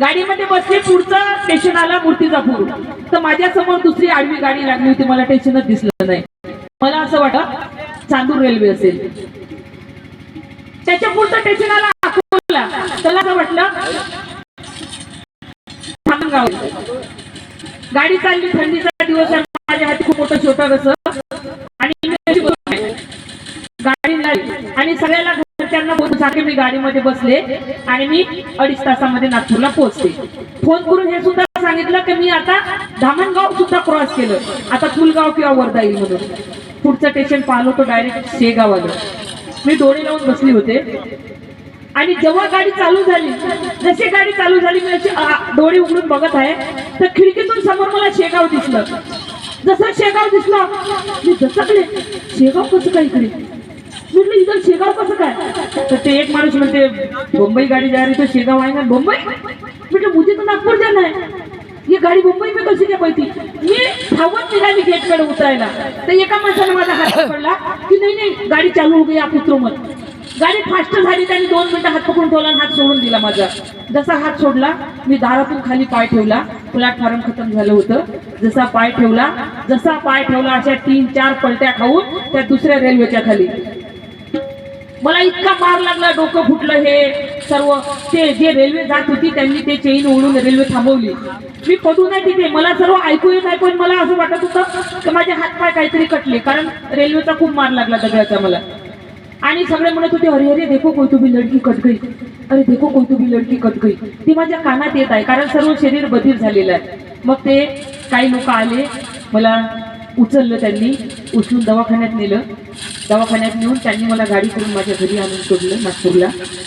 गाडीमध्ये बसले, पुढचं स्टेशन आला मूर्तिजापूर. तर माझ्या समोर दुसरी आडवी गाडी लागली होती, मला स्टेशनच दिसलं नाही. मला असं वाटत चांदूर रेल्वे असेल. त्याच्या पुढचं स्टेशन आला अकोला. त्याला असं वाटलं धामणगाव. गाडी चालली, थंडीचा दिवस आहे, माझ्या हाती खूप मोठं छोटं रस आणि गाडी लागली आणि सगळ्याला घरच्यांना बोलून मी गाडीमध्ये बसले आणि मी 2.5 तासामध्ये नागपूरला पोहोचते. फोन करून हे सुद्धा सांगितलं की मी आता धामणगाव सुद्धा क्रॉस केलं, आता फुलगाव किंवा वर्धा येईल म्हणून. पुढचं स्टेशन पाहिलं तो डायरेक्ट शेगाव आलं. मी डोळे लावून बसली होते आणि जेव्हा गाडी चालू झाली, जशी गाडी चालू झाली मी अशी डोळे उघडून बघत आहे तर खिडकीतून समोर मला शेगाव दिसलं. जसं शेगाव दिसलं मी दचकले, शेगाव कसं काय इकडे? म्हटलं इधर शेगाव कसं काय? तर ते एक माणूस म्हणते मुंबई गाड़ी जा रही तो शेगाव आएगा. मुंबई? म्हटलं मुझे तो नागपूर जाना है, ये गाड़ी मुंबई में कशी काय पाहिजे? मी धावत निघाली गेटकडे उतरायला. तर एका माणसाने माझा हात पकडला की नाही नाही गाडी चालू हो गई, आप उतरो मत. गाडी फास्ट झाली, त्यांनी 2 मिनिटं हात पकडून ठेवला, हात सोडून दिला माझा. जसा हात सोडला मी दारातून खाली पाय ठेवला. प्लॅटफॉर्म खतम झालं होतं. जसा पाय ठेवला अशा 3-4 पलट्या खाऊन त्या दुसऱ्या रेल्वेच्या खाली. मला इतका मार लागला, डोकं फुटलं. हे सर्व ते जे रेल्वे जात होती त्यांनी ते चेन ओढून रेल्वे थांबवली. मी पडू नाही तिथे, मला सर्व ऐकू येत आहे, पण मला असं वाटत होतं की माझे हातपाय काहीतरी कटले, कारण रेल्वेचा खूप मार लागला दगडाचा मला. आणि सगळे म्हणत होते अरे अरे देखो कोई तो भी लड़की कट गई, अरे देखो कोई तो भी लड़की कट गई. ती माझ्या कानात येत आहे, कारण सर्व शरीर बधीर झालेलं आहे. मग ते काही लोक आले, मला उचललं, त्यांनी उचलून दवाखान्यात नेलं. दवाखान्यात नेऊन त्यांनी मला गाडी करून माझ्या घरी आणून सोडलं नागपूरला.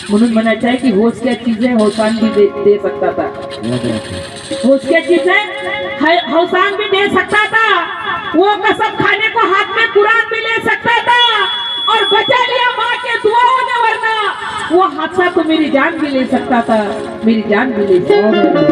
म्हणून म्हणायचं आहे की होश क्या चीज है हौसान भी दे सकता था. होश क्या चीज है हौसान भी दे सकता था. वो कसम खाने को हाथ में कुरान भी ले सकता था और बचा लिया माँ के दुआओं ने, वरना वो हादसा तो मेरी जान भी ले सकता था, मेरी जान भी ले सकता था.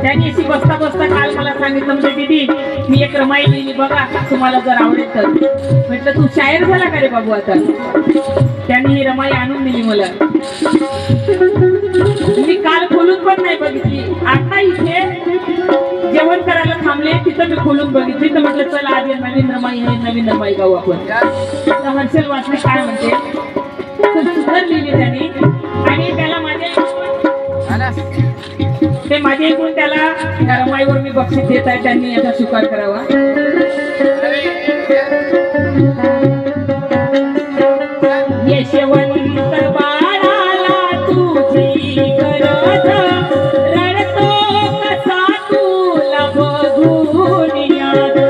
त्यांनी अशी बसता बसता काल मला सांगितलं, म्हणजे दीदी मी एक रमाई लिहिली बघा, तुम्हाला जर आवडेल तर. म्हटलं तू शायर झाला का रे बाबू आता? त्यांनी ही रमाई आणून दिली मला. मी काल खोलून पण नाही बघितली. आता इथे जेवण करायला थांबले, तिथं मी खोलून बघितली. तर म्हटलं चला आज नवीन रमाई आहे, नवीन रमाई गाऊ आपण. तर हर्षल वासने काय म्हणते, खूप सुंदर लिहिली त्यांनी. आणि त्याला माझे ऐकून त्याला त्या रमाईवर मी बक्षीस देत आहे, त्यांनी याचा स्वीकार करावा. यशवंत बाळाला तुझी गरज, रडतो कसा तुला बघून याद.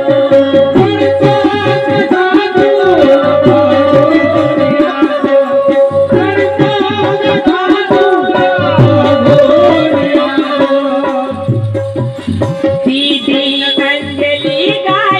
ती दीन अंजली गा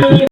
रे